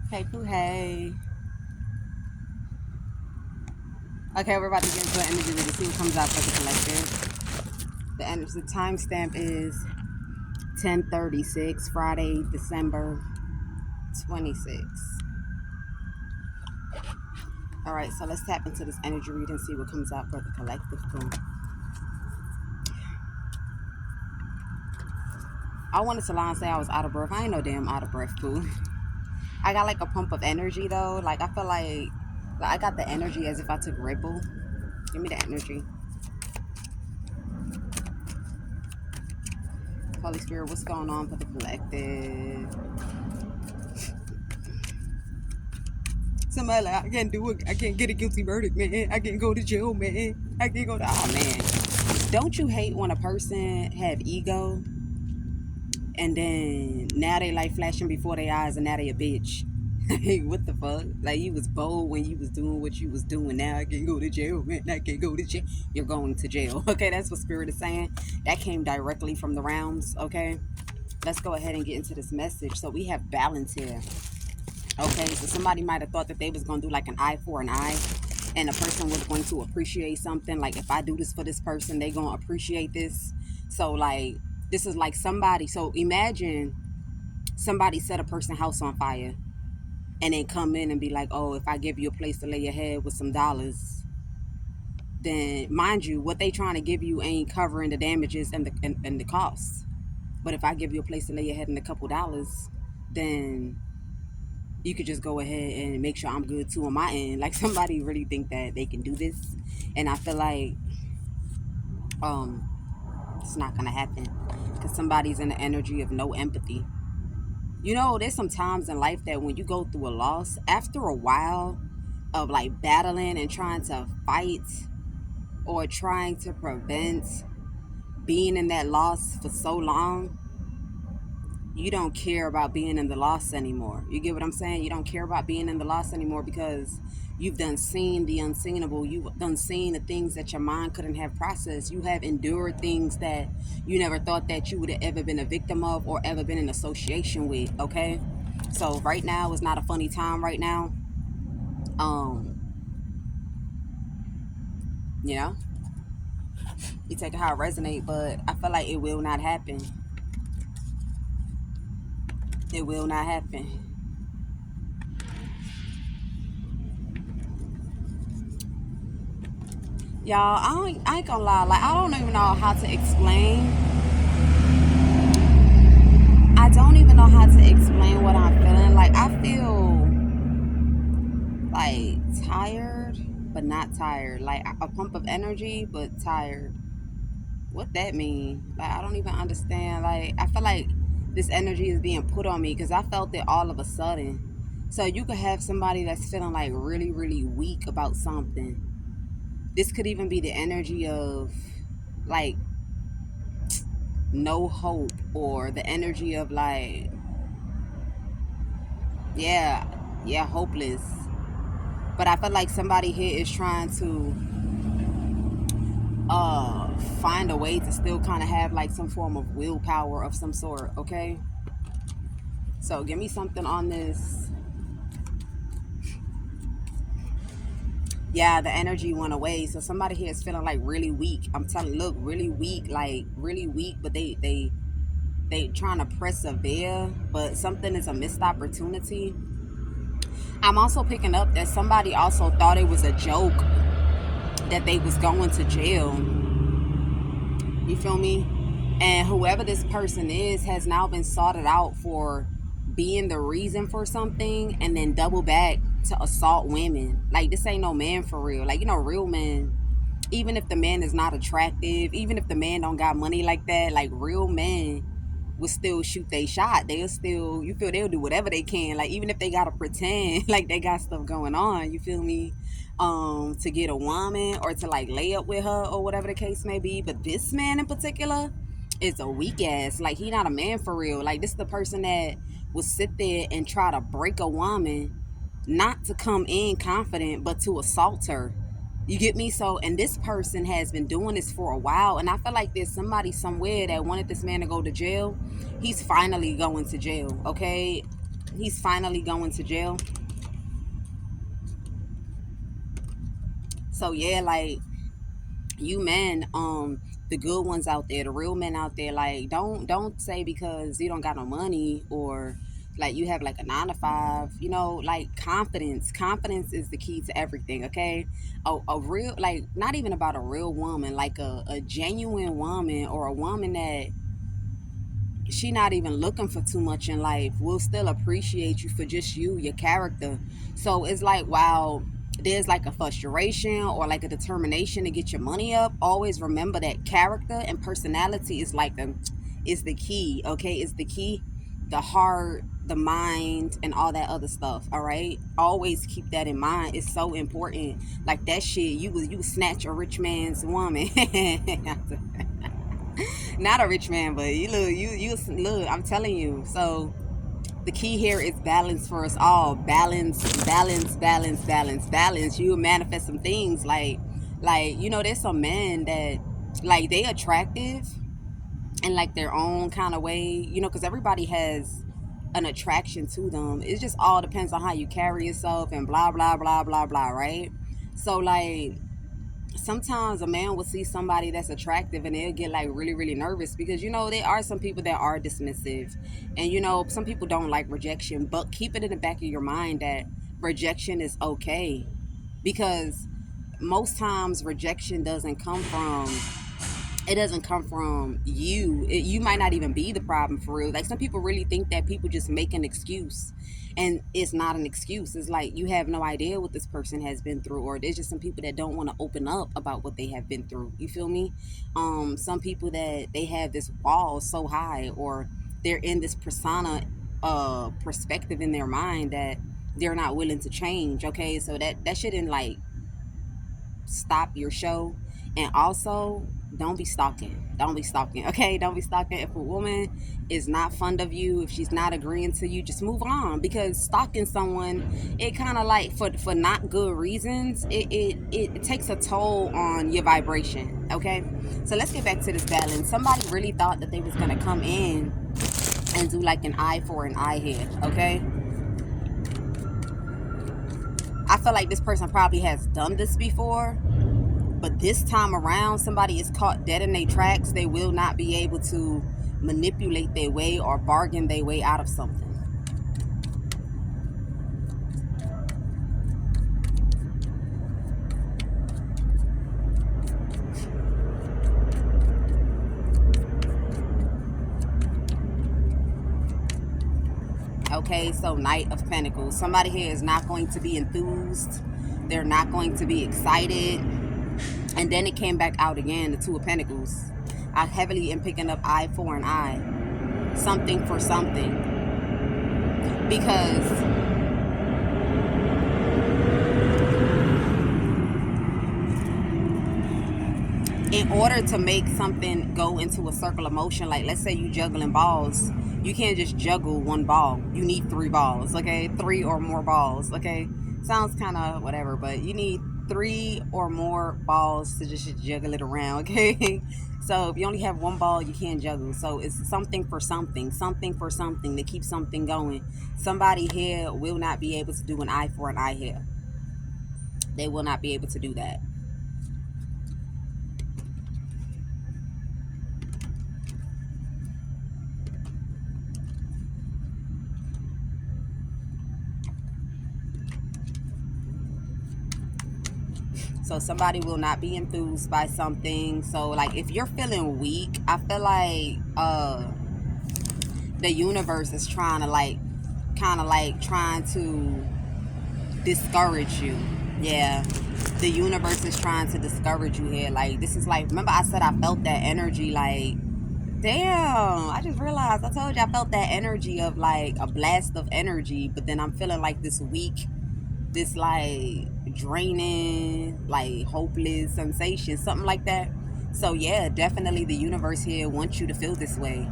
Hey, Pooh, hey. Okay, we're about to get into an energy reading. See what comes out for the collective. The timestamp is 10:36, Friday, December 26th. All right, so let's tap into this energy reading and see what comes out for the collective. Pooh. I wanted to lie and say I was out of breath. I ain't no damn out of breath, Pooh. I got like a pump of energy though. Like I feel like I got the energy as if I took Red Bull. Give me the energy. Holy Spirit, what's going on for the collective? Somebody like, I can't do it. I can't get a guilty verdict, man. I can't go to jail, man. I can't go to... Oh, man. Don't you hate when a person have ego and then now they like flashing before their eyes and now they a bitch? Hey, what the fuck? Like, you was bold when you was doing what you was doing. Now I can't go to jail, man. I can't go to jail. You're going to jail. Okay, that's what Spirit is saying. That came directly from the realms, okay? Let's go ahead and get into this message. So we have balance here. Okay, so somebody might have thought that they was going to do like an eye for an eye, and a person was going to appreciate something. Like, if I do this for this person, they going to appreciate this. So, like, this is like somebody. So imagine somebody set a person's house on fire and then come in and be like, oh, if I give you a place to lay your head with some dollars, then mind you, what they trying to give you ain't covering the damages and the costs. But if I give you a place to lay your head and a couple dollars, then you could just go ahead and make sure I'm good too on my end. Like, somebody really think that they can do this, and I feel like it's not gonna happen because somebody's in the energy of no empathy. You know, there's some times in life that when you go through a loss, after a while of like battling and trying to fight or trying to prevent being in that loss for so long, you don't care about being in the loss anymore. You get what I'm saying? You don't care about being in the loss anymore because you've done seen the unseenable. You've done seen the things that your mind couldn't have processed. You have endured things that you never thought that you would have ever been a victim of or ever been in association with, okay? So right now is not a funny time right now. Um, you know, you take it how it resonate, but I feel like it will not happen. It will not happen. Y'all, I ain't gonna lie. Like, I don't even know how to explain. I don't even know how to explain what I'm feeling. Like, I feel like tired, but not tired. Like a pump of energy, but tired. What that mean? Like, I don't even understand. Like, I feel like this energy is being put on me because I felt it all of a sudden. So you could have somebody that's feeling like really, really weak about something. This could even be the energy of like no hope, or the energy of like, yeah, yeah, hopeless. But I feel like somebody here is trying to find a way to still kind of have like some form of willpower of some sort, okay? So give me something on this. Yeah, the energy went away. So somebody here is feeling like really weak. I'm telling you, look, really weak, like really weak, but they trying to persevere, but something is a missed opportunity. I'm also picking up that somebody also thought it was a joke that they was going to jail. You feel me? And whoever this person is has now been sorted out for being the reason for something and then double back to assault women. Like, this ain't no man for real. Like, you know, real men, even if the man is not attractive, even if the man don't got money like that, like, real men will still shoot they shot. They'll still, you feel, they'll do whatever they can. Like, even if they gotta pretend like they got stuff going on, you feel me? To get a woman or to like lay up with her or whatever the case may be. But this man in particular is a weak ass. Like, he not a man for real. Like, this is the person that will sit there and try to break a woman, not to come in confident, but to assault her. You get me? So, and this person has been doing this for a while, and I feel like there's somebody somewhere that wanted this man to go to jail. He's finally going to jail, okay? He's finally going to jail. So yeah, like, you men, the good ones out there, the real men out there, like, don't say because you don't got no money, or like you have like a 9 to 5, like, confidence is the key to everything. Okay, a real, like, not even about a real woman, like a genuine woman, or a woman that she not even looking for too much in life, will still appreciate you for just you, your character. So it's like, while there's like a frustration or like a determination to get your money up, always remember that character and personality is like is the key. Okay, is the key. The heart, the mind, and all that other stuff. All right, always keep that in mind. It's so important. Like, that shit, you snatch a rich man's woman. Not a rich man, but you look. I'm telling you. So the key here is balance for us all. Balance, balance, balance, balance, balance. You manifest some things like, there's some men that, like, they attractive in like their own kind of way. Because everybody has an attraction to them. It just all depends on how you carry yourself and blah blah blah blah blah. Right. So, like, sometimes a man will see somebody that's attractive and they'll get like really really nervous, because there are some people that are dismissive, and some people don't like rejection, but keep it in the back of your mind that rejection is okay, because most times rejection doesn't come from you. You might not even be the problem for real. Like, some people really think that people just make an excuse, and it's not an excuse. It's like, you have no idea what this person has been through, or there's just some people that don't want to open up about what they have been through. You feel me? Some people that they have this wall so high, or they're in this persona, perspective in their mind, that they're not willing to change. Okay, so that shouldn't like stop your show. And also, don't be stalking. Don't be stalking. Okay, don't be stalking. If a woman is not fond of you, if she's not agreeing to you, just move on, because stalking someone, it kind of like, for not good reasons, it takes a toll on your vibration. Okay, so let's get back to this balance. Somebody really thought that they was gonna come in and do like an eye for an eye here. Okay, I feel like this person probably has done this before, but this time around, somebody is caught dead in their tracks. They will not be able to manipulate their way or bargain their way out of something. Okay, so Knight of Pentacles. Somebody here is not going to be enthused. They're not going to be excited. And then it came back out again, the Two of Pentacles. I heavily am picking up eye for an eye. Something for something. Because in order to make something go into a circle of motion, like, let's say you juggling balls, you can't just juggle one ball. You need 3 balls, okay? 3 or more balls, okay? Sounds kind of whatever, but you need 3 or more balls to just juggle it around, okay? So if you only have 1 ball, you can't juggle. So it's something for something for something to keep something going. Somebody here will not be able to do an eye for an eye here. They will not be able to do that. So somebody will not be enthused by something. So, like, if you're feeling weak, I feel like the universe is trying to, like, kind of like trying to discourage you. Yeah, the universe is trying to discourage you here. Like, this is like, remember I said I felt that energy, like, damn, I just realized, I told you I felt that energy of like a blast of energy, but then I'm feeling like this weak, this like draining, like hopeless sensation, something like that. So yeah, definitely the universe here wants you to feel this way.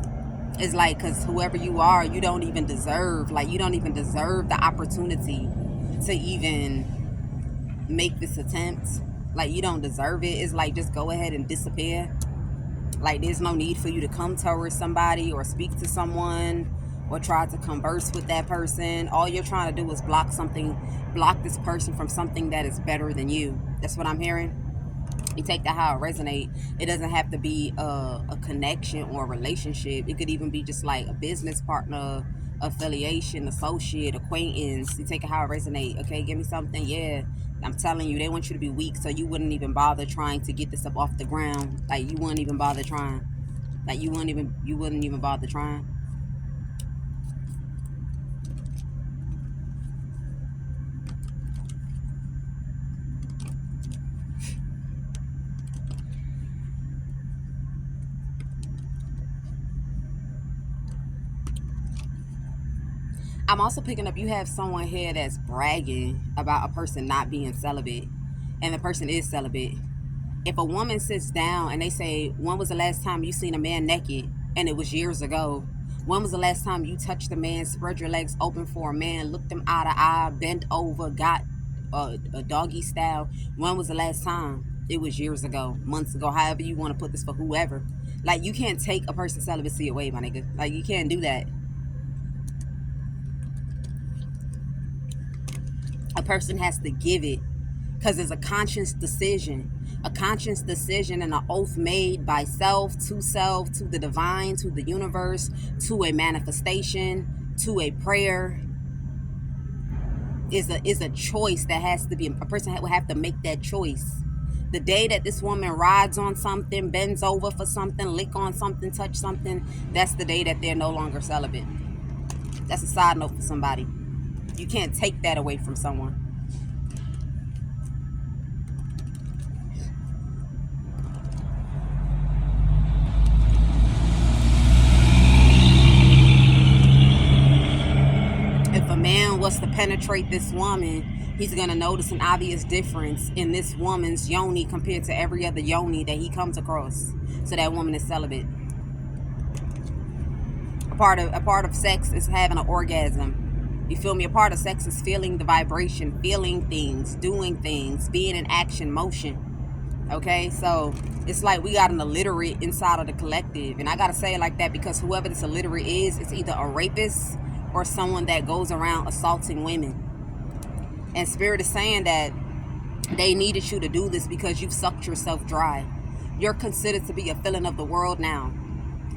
It's like, because whoever you are, you don't even deserve the opportunity to even make this attempt. Like, you don't deserve it. It's like, just go ahead and disappear. Like, there's no need for you to come towards somebody or speak to someone or try to converse with that person. All you're trying to do is block this person from something that is better than you. That's what I'm hearing. You take that how it resonates. It doesn't have to be a connection or a relationship. It could even be just like a business partner, affiliation, associate, acquaintance. You take it how it resonates. Okay, give me something. Yeah, I'm telling you, they want you to be weak, so you wouldn't even bother trying to get this up off the ground. Like you wouldn't even bother trying. Like you wouldn't even bother trying. I'm also picking up, you have someone here that's bragging about a person not being celibate, and the person is celibate. If a woman sits down and they say, when was the last time you seen a man naked? And it was years ago. When was the last time you touched a man, spread your legs open for a man, looked him eye to eye, bent over, got a doggy style? When was the last time? It was years ago, months ago, however you want to put this for whoever. Like, you can't take a person's celibacy away, my nigga. Like, you can't do that. A person has to give it, because it's a conscious decision and an oath made by self, to the divine, to the universe, to a manifestation, to a prayer. Is a choice that has to be, a person will have to make that choice. The day that this woman rides on something, bends over for something, lick on something, touch something, that's the day that they're no longer celibate. That's a side note for somebody. You can't take that away from someone. If a man was to penetrate this woman, he's going to notice an obvious difference in this woman's yoni compared to every other yoni that he comes across. So that woman is celibate. A part of sex is having an orgasm. You feel me? A part of sex is feeling the vibration, feeling things, doing things, being in action, motion. Okay, so it's like we got an illiterate inside of the collective. And I got to say it like that because whoever this illiterate is, it's either a rapist or someone that goes around assaulting women. And Spirit is saying that they needed you to do this because you've sucked yourself dry. You're considered to be a villain of the world now.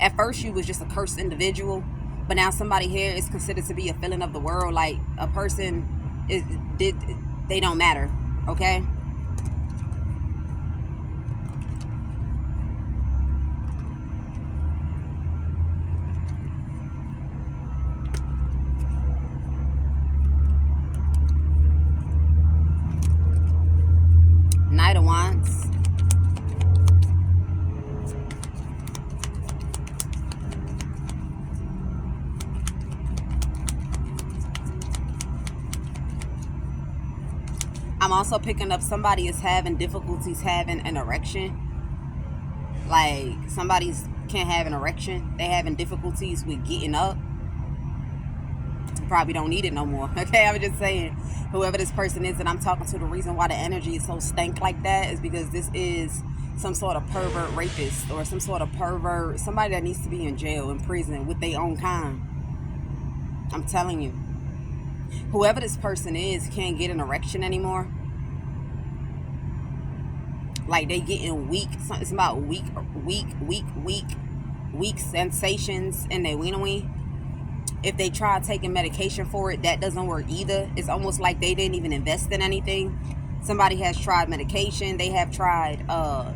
At first you was just a cursed individual, but now somebody here is considered to be a villain of the world. Like a person they don't matter. Okay. Knight of Wands. I'm also picking up somebody is having difficulties having an erection. Like somebody's can't have an erection. They having difficulties with getting up. Probably don't need it no more. Okay, I'm just saying, whoever this person is that I'm talking to, the reason why the energy is so stank like that is because this is some sort of pervert rapist or some sort of pervert, somebody that needs to be in jail, in prison with their own kind. I'm telling you, whoever this person is can't get an erection anymore. Like they getting weak. It's about weak sensations in their wiener. If they try taking medication for it, that doesn't work either. It's almost like they didn't even invest in anything. Somebody has tried medication. They have tried a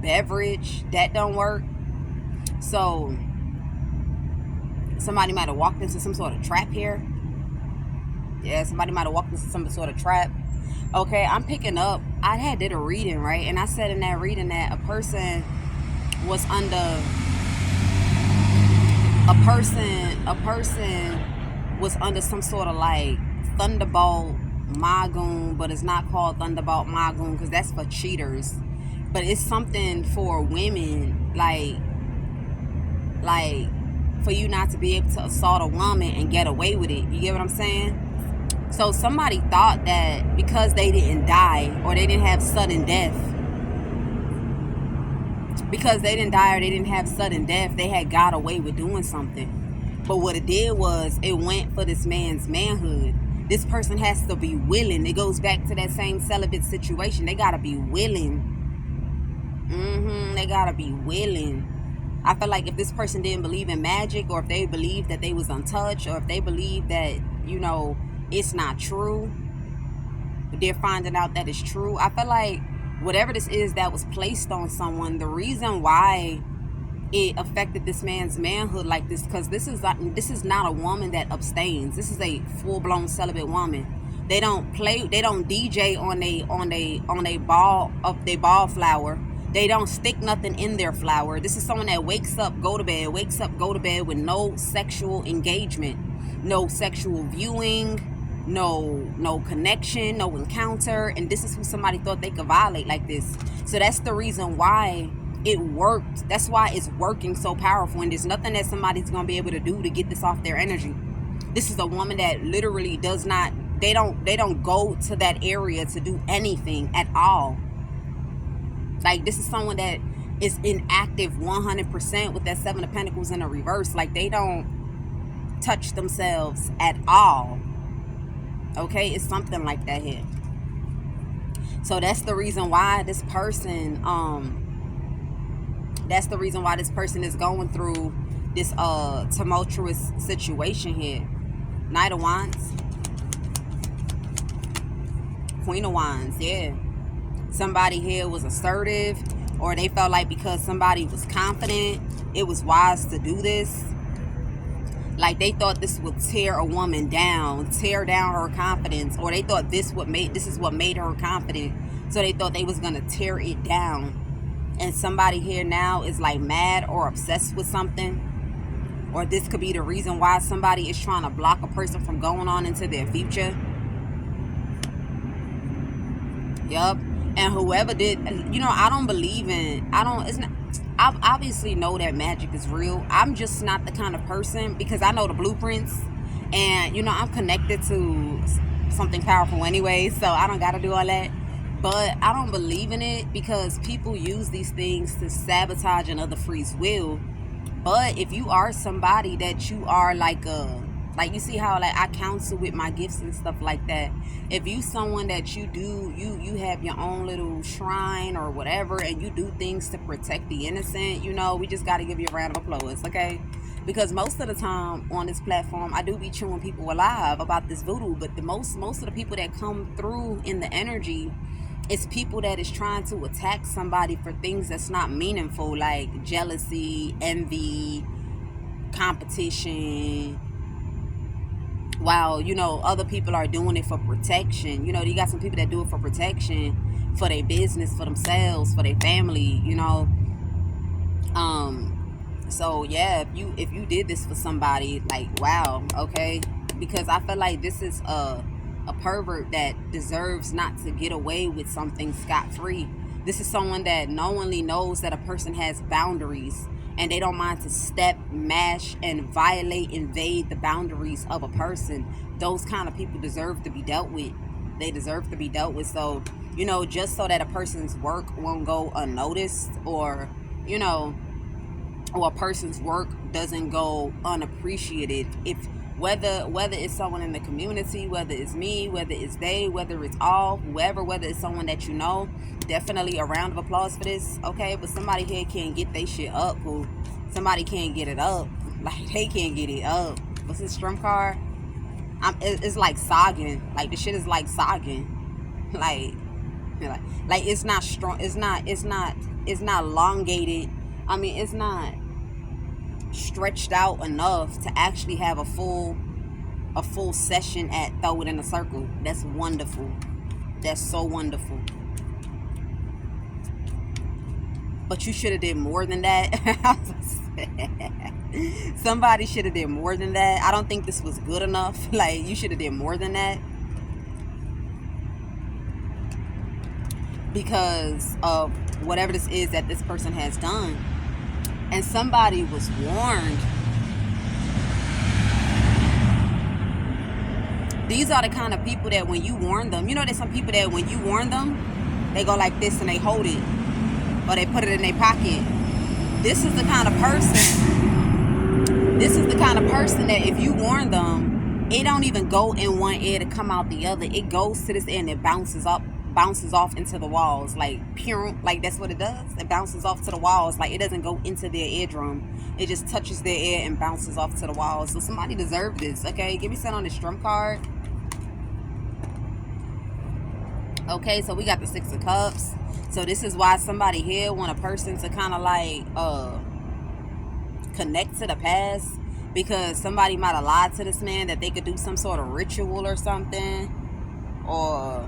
beverage. That don't work. So somebody might have walked into some sort of trap here. Yeah, somebody might have walked into some sort of trap. Okay, I'm picking up. I did a reading, right? And I said in that reading that a person was under was under some sort of like Thunderbolt Magoon, but it's not called Thunderbolt Magoon because that's for cheaters. But it's something for women, like for you not to be able to assault a woman and get away with it. You get what I'm saying? So somebody thought that because they didn't die or they didn't have sudden death, Because they didn't die or they didn't have sudden death, they had got away with doing something. But what it did was it went for this man's manhood. This person has to be willing. It goes back to that same celibate situation. They gotta be willing. They gotta be willing. I feel like if this person didn't believe in magic, or if they believed that they was untouched, or if they believed that, you know, it's not true, but they're finding out that it's true. I feel like whatever this is that was placed on someone, the reason why it affected this man's manhood like this, because this is not a woman that abstains. This is a full-blown celibate woman. They don't DJ on a ball of their ball flower. They don't stick nothing in their flower. This is someone that wakes up, go to bed with no sexual engagement, no sexual viewing, no connection, no encounter. And this is who somebody thought they could violate like this. So that's the reason why it worked. That's why it's working so powerful. And there's nothing that somebody's going to be able to do to get this off their energy. This is a woman that literally does not, they don't go to that area to do anything at all. Like, this is someone that is inactive 100% with that Seven of Pentacles in a reverse. Like, they don't touch themselves at all. Okay, it's something like that here. So that's the reason why this person, is going through this tumultuous situation here. Knight of Wands, Queen of Wands, yeah. Somebody here was assertive, or they felt like because somebody was confident, it was wise to do this. Like, they thought this would tear a woman down, tear down her confidence, or they thought this is what made her confident. So they thought they was gonna tear it down. And somebody here now is like mad or obsessed with something, or this could be the reason why somebody is trying to block a person from going on into their future. Yup. And whoever did, you know, I obviously know that magic is real. I'm just not the kind of person, because I know the blueprints, and, you know, I'm connected to something powerful anyway, so I don't got to do all that. But I don't believe in it, because people use these things to sabotage another free's will. But if you are somebody that you are like you see how, like, I counsel with my gifts and stuff like that. If you someone that you have your own little shrine or whatever, and you do things to protect the innocent, you know, we just got to give you a round of applause, okay? Because most of the time on this platform, I do be chewing people alive about this voodoo, but the most of the people that come through in the energy, it's people that is trying to attack somebody for things that's not meaningful, like jealousy, envy, competition, while, you know, other people are doing it for protection. You know, you got some people that do it for protection, for their business, for themselves, for their family, you know. So yeah, if you did this for somebody, like, wow, okay, because I feel like this is a pervert that deserves not to get away with something scot-free. This is someone that knowingly knows that a person has boundaries, and they don't mind to step, mash, and violate, invade the boundaries of a person. Those kind of people deserve to be dealt with. They deserve to be dealt with. So, you know, just so that a person's work won't go unnoticed, or, you know, or a person's work doesn't go unappreciated. If whether it's someone in the community, whether it's me, whether it's they, whether it's all, whoever, whether it's someone that you know, definitely a round of applause for this, okay? But somebody here can't get their shit up, who somebody can't get it up. Like, they can't get it up. What's this strum card? It's like sogging. Like, the shit is like sogging. Like it's not strong. It's not elongated. I mean, it's not stretched out enough to actually have a full session at Throw It in a Circle. That's wonderful. That's so wonderful. But you should have did more than that. Somebody should have did more than that. I don't think this was good enough. Like, you should have did more than that, because of whatever this is that this person has done. And somebody was warned. These are the kind of people that when you warn them, you know, there's some people that when you warn them, they go like this and they hold it, or they put it in their pocket. This is the kind of person. This is the kind of person that if you warn them, it don't even go in one ear to come out the other. It goes to this ear and it bounces off into the walls, like pure, like that's what it does. It bounces off to the walls, like it doesn't go into their eardrum. It just touches their ear and bounces off to the walls. So somebody deserved this. Okay, give me something on this drum card. Okay, so we got the Six of Cups. So this is why somebody here want a person to kind of like connect to the past, because somebody might have lied to this man that they could do some sort of ritual or something, or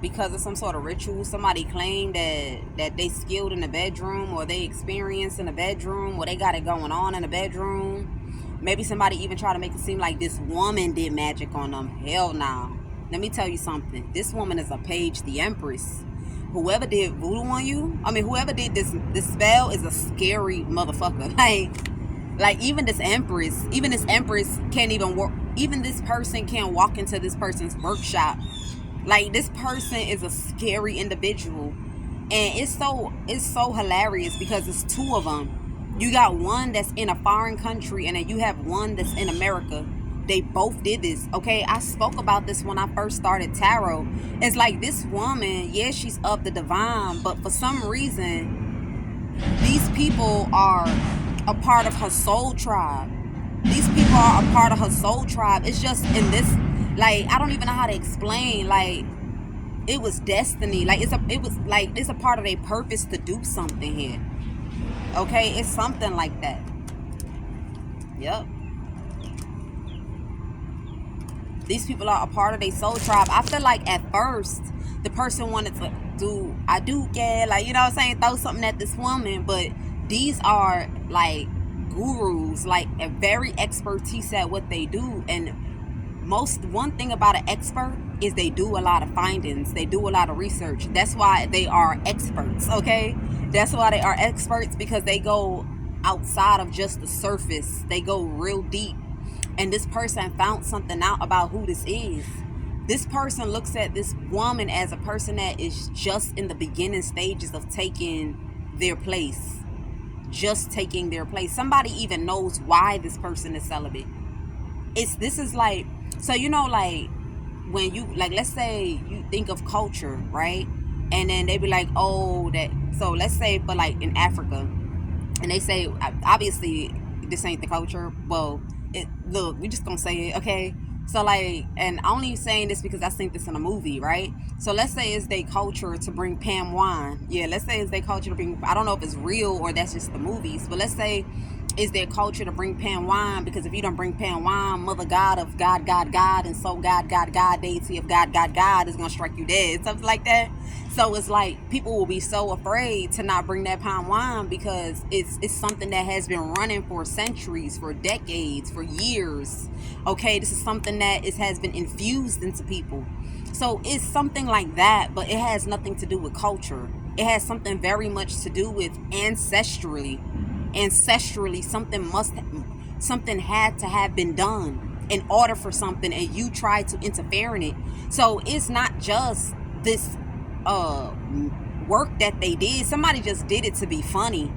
because of some sort of ritual somebody claimed that they skilled in the bedroom, or they experienced in the bedroom, or they got it going on in the bedroom. Maybe somebody even tried to make it seem like this woman did magic on them. Hell no. Let me tell you something. This woman is a page, the Empress. Whoever did voodoo on you, whoever did this spell is a scary motherfucker. Like even this Empress can't even work. Even this person can't walk into this person's workshop. Like, this person is a scary individual. And it's so hilarious because it's two of them. You got one that's in a foreign country, and then you have one that's in America. They both did this. Okay, I spoke about this when I first started tarot. It's like this woman, yeah, she's of the divine, but for some reason, these people are a part of her soul tribe. These people are a part of her soul tribe. It's just in this, like, I don't even know how to explain. Like, it was destiny. Like, it's a part of their purpose to do something here. Okay, it's something like that. Yep. These people are a part of their soul tribe. I feel like at first the person wanted to do, I do care, like, you know what I'm saying, throw something at this woman, but these are like gurus, like a very expertise at what they do. And one thing about an expert is they do a lot of findings, they do a lot of research. That's why they are experts. Okay, that's why they are experts, because they go outside of just the surface. They go real deep. And this person found something out about who this is. This person looks at this woman as a person that is just in the beginning stages of taking their place. Just taking their place. Somebody even knows why this person is celibate. This is like, so you know, like when you, like, let's say you think of culture, right? And then they be like, oh, that, so let's say, but like in Africa, and they say, obviously this ain't the culture. Well, look, we just gonna say it, okay? So like, and I'm only saying this because I seen this in a movie, right? So let's say it's their culture to bring Pam wine. Yeah, let's say it's their culture to bring, I don't know if it's real or that's just the movies, but let's say it's their culture to bring Pam wine, because if you don't bring Pam wine, Mother God of God, and so God, deity of God is gonna strike you dead, something like that. So it's like people will be so afraid to not bring that Pam wine, because it's something that has been running for centuries, for decades, for years. Okay, this is something that has been infused into people. So it's something like that, but it has nothing to do with culture. It has something very much to do with ancestrally, something had to have been done in order for something, and you tried to interfere in it. So it's not just this work that they did. Somebody just did it to be funny.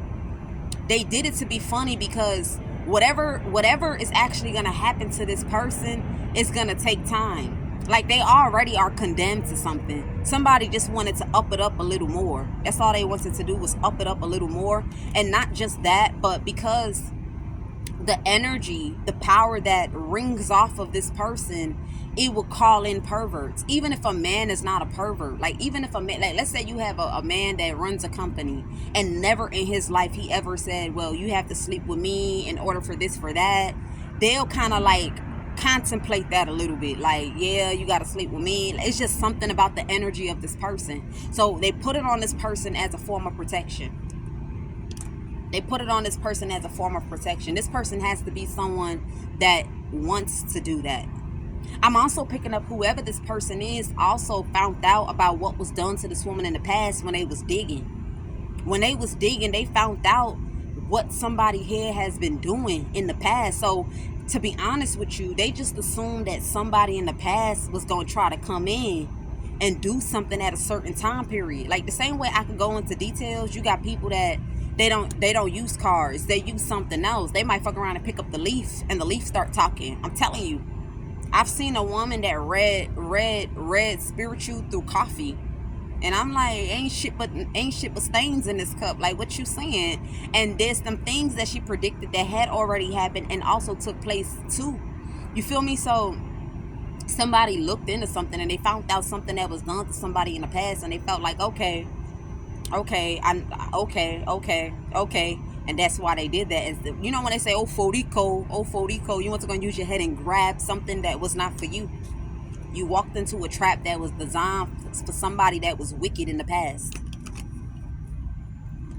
They did it to be funny because whatever is actually going to happen to this person is going to take time. Like, they already are condemned to something. Somebody just wanted to up it up a little more. That's all they wanted to do, was up it up a little more. And not just that, but because the energy, the power that rings off of this person, it will call in perverts. Even if a man is not a pervert, like even if a man, like let's say you have a man that runs a company, and never in his life he ever said, well, you have to sleep with me in order for this, for that. They'll kind of like contemplate that a little bit, like, yeah, you got to sleep with me. It's just something about the energy of this person. So they put it on this person as a form of protection. This person has to be someone that wants to do that. I'm also picking up whoever this person is also found out about what was done to this woman in the past when they was digging. When they was digging, they found out what somebody here has been doing in the past. So to be honest with you, they just assumed that somebody in the past was going to try to come in and do something at a certain time period. Like the same way I could go into details, you got people that They don't use cars. They use something else. They might fuck around and pick up the leaf, and the leaf start talking. I'm telling you. I've seen a woman that read spiritual through coffee. And I'm like, ain't shit but stains in this cup. Like, what you saying? And there's some things that she predicted that had already happened and also took place too. You feel me? So somebody looked into something and they found out something that was done to somebody in the past, and they felt like, okay, okay, and that's why they did that. Is you know when they say, oh forico, you want to go and use your head and grab something that was not for you. You walked into a trap that was designed for somebody that was wicked in the past.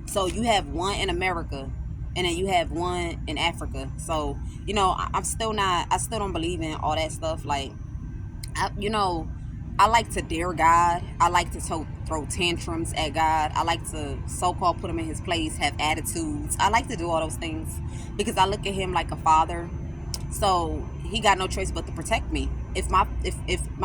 So you have one in America, and then you have one in Africa. So I'm still not. I still don't believe in all that stuff. Like, I like to dare God. I like to throw tantrums at God. I like to so-called put him in his place, have attitudes. I like to do all those things because I look at him like a father. So he got no choice but to protect me. If my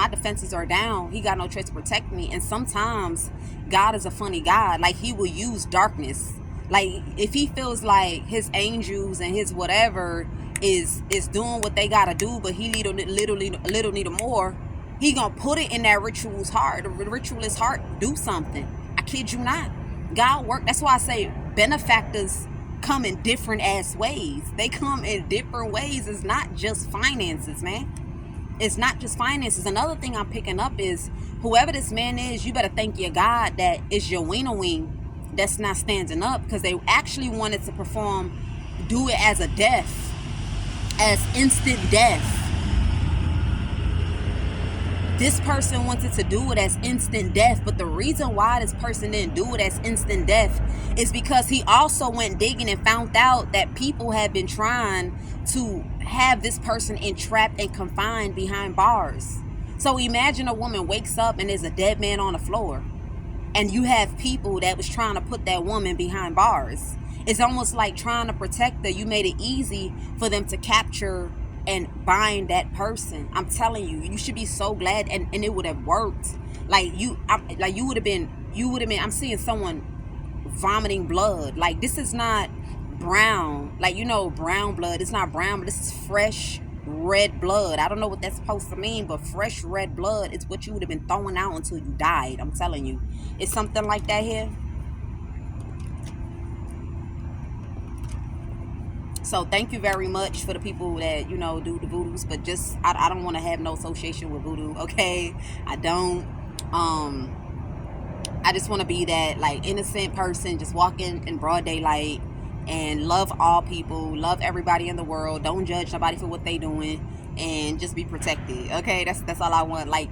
defenses are down, he got no choice to protect me. And sometimes God is a funny God. Like, he will use darkness. Like, if he feels like his angels and his whatever is doing what they gotta do, but he little more, he gonna put it in that ritual's heart. The ritualist's heart, do something. I kid you not. God work. That's why I say benefactors come in different ass ways. They come in different ways. It's not just finances, man. It's not just finances. Another thing I'm picking up is whoever this man is, you better thank your God that is your wiener wing that's not standing up, because they actually wanted to do it as a death, as instant death. This person wanted to do it as instant death, but the reason why this person didn't do it as instant death is because he also went digging and found out that people had been trying to have this person entrapped and confined behind bars. So imagine a woman wakes up and there's a dead man on the floor, and you have people that was trying to put that woman behind bars. It's almost like trying to protect her. You made it easy for them to capture and bind that person. I'm telling you, you should be so glad, and it would have worked. You would have been. I'm seeing someone vomiting blood. Like, this is not brown. Like, brown blood. It's not brown, but this is fresh red blood. I don't know what that's supposed to mean, but fresh red blood is what you would have been throwing out until you died. I'm telling you, it's something like that here. So thank you very much for the people that, do the voodoos, but just, I don't want to have no association with voodoo, okay? I don't. I just want to be that, like, innocent person, just walking in broad daylight and love all people, love everybody in the world, don't judge nobody for what they doing, and just be protected, okay? That's all I want. Like,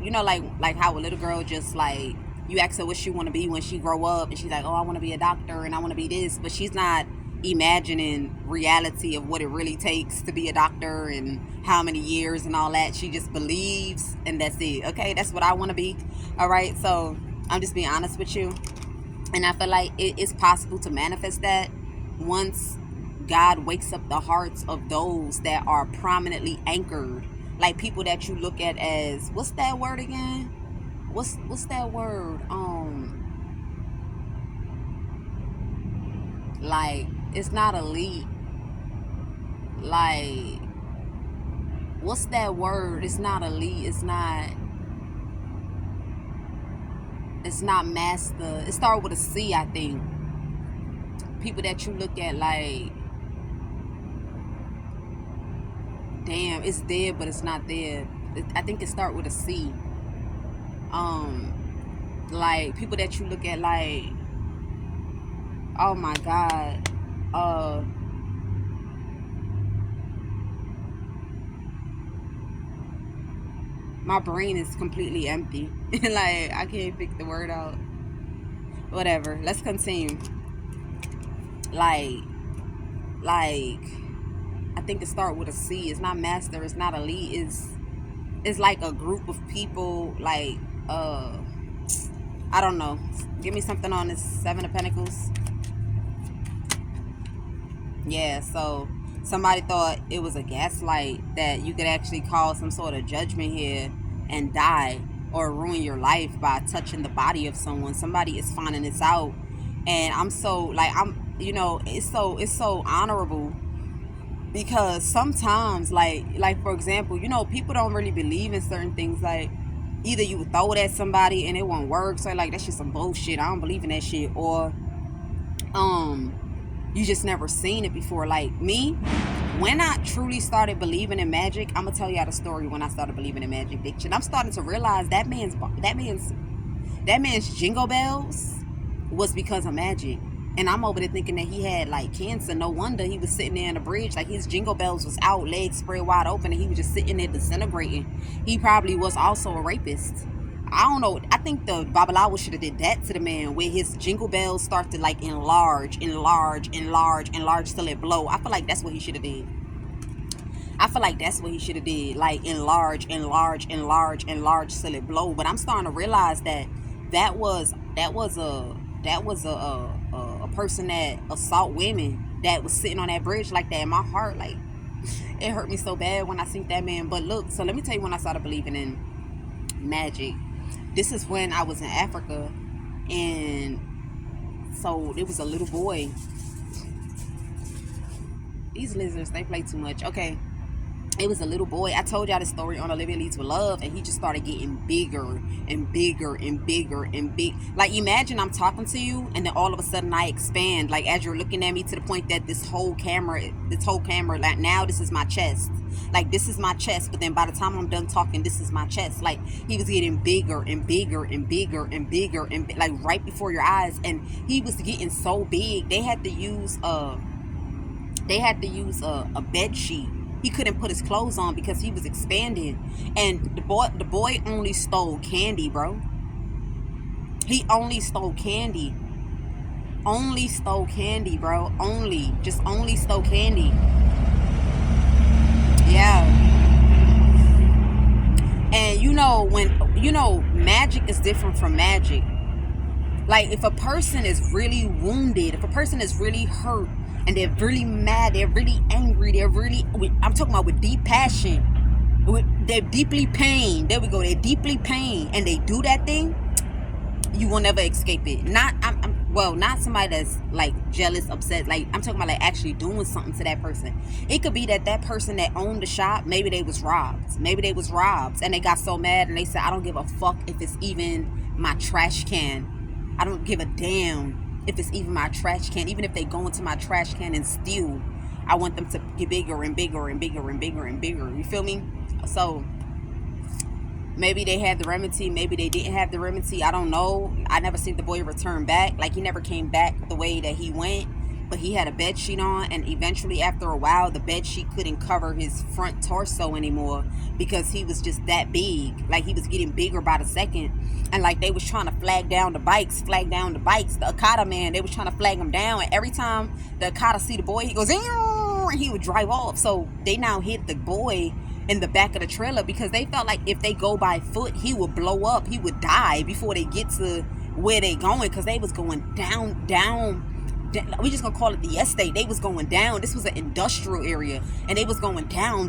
like how a little girl just, like, you ask her what she want to be when she grow up, and she's like, oh, I want to be a doctor, and I want to be this, but she's not imagining reality of what it really takes to be a doctor and how many years and all that. She just believes, and that's it, okay? That's what I want to be. All right, so I'm just being honest with you, and I feel like it is possible to manifest that once God wakes up the hearts of those that are prominently anchored, like people that you look at as, what's that word again? What's that word? Like, it's not elite. Like, what's that word? It's not elite. It's not master. It starts with a C, I think. People that you look at like, damn, it's there, but it's not there. I think it starts with a C. Like people that you look at like, oh my God, my brain is completely empty. Like, I can't pick the word out. Whatever, let's continue. Like I think it starts with a C. It's not master, it's not elite, it's like a group of people, like I don't know. Give me something on this Seven of Pentacles. Yeah, so somebody thought it was a gaslight, that you could actually cause some sort of judgment here and die or ruin your life by touching the body of someone. Somebody is finding this out, and I'm so, like, you know, it's so honorable, because sometimes, like for example, you know, people don't really believe in certain things. Like, either you would throw it at somebody and it won't work, so like, that's just some bullshit, I don't believe in that shit. Or um you just never seen it before. Like me, when I truly started believing in magic, I'm gonna tell y'all the story. When I started believing in magic diction, I'm starting to realize that man's jingle bells was because of magic. And I'm over there thinking that he had like cancer. No wonder he was sitting there in the bridge. Like, his jingle bells was out, legs spread wide open, and he was just sitting there disintegrating. He probably was also a rapist. I don't know. I think the Babalawo should have did that to the man, where his jingle bells start to like enlarge till it blow. I feel like that's what he should have did. Like, enlarge till it blow. But I'm starting to realize that that was a person that assault women, that was sitting on that bridge like that. In my heart, like, it hurt me so bad when I seen that man. But look, so let me tell you when I started believing in magic. This is when I was in Africa, and so it was a little boy. These lizards, they play too much. Okay. It was a little boy. I told y'all the story on Olivia Leads with Love, and he just started getting bigger and bigger and bigger and big. Like, imagine I'm talking to you, and then all of a sudden I expand, like, as you're looking at me, to the point that this whole camera, like, now this is my chest. Like, this is my chest, but then by the time I'm done talking, this is my chest. Like, he was getting bigger and bigger and bigger and bigger, and like right before your eyes. And he was getting so big, they had to use a bed sheet. He couldn't put his clothes on because he was expanding. And the boy only stole candy, bro. He only stole candy. Only stole candy, bro. Only stole candy. Yeah. And magic is different from magic. Like, if a person is really wounded, if a person is really hurt, and they're really mad, they're really angry, I'm talking about with deep passion, they're deeply pained, there we go, they're deeply pained, and they do that thing, you will never escape it. Not somebody that's like jealous, upset. Like, I'm talking about like actually doing something to that person. It could be that person that owned the shop, maybe they was robbed, and they got so mad, and they said, I don't give a fuck if it's even my trash can, I don't give a damn if it's even my trash can. Even if they go into my trash can and steal, I want them to get bigger and bigger and bigger and bigger and bigger. You feel me? So maybe they had the remedy, maybe they didn't have the remedy. I don't know. I never seen the boy return back. Like, he never came back the way that he went. But he had a bed sheet on, and eventually after a while the bed sheet couldn't cover his front torso anymore, because he was just that big. Like, he was getting bigger by the second. And like, they was trying to flag down the bikes. The Okada man, they was trying to flag him down, and every time the Okada see the boy, he goes, and he would drive off. So they now hit the boy in the back of the trailer, because they felt like if they go by foot, he would blow up, he would die before they get to where they going, because they was going down. We just gonna call it the estate. They was going down. This was an industrial area, and they was going down.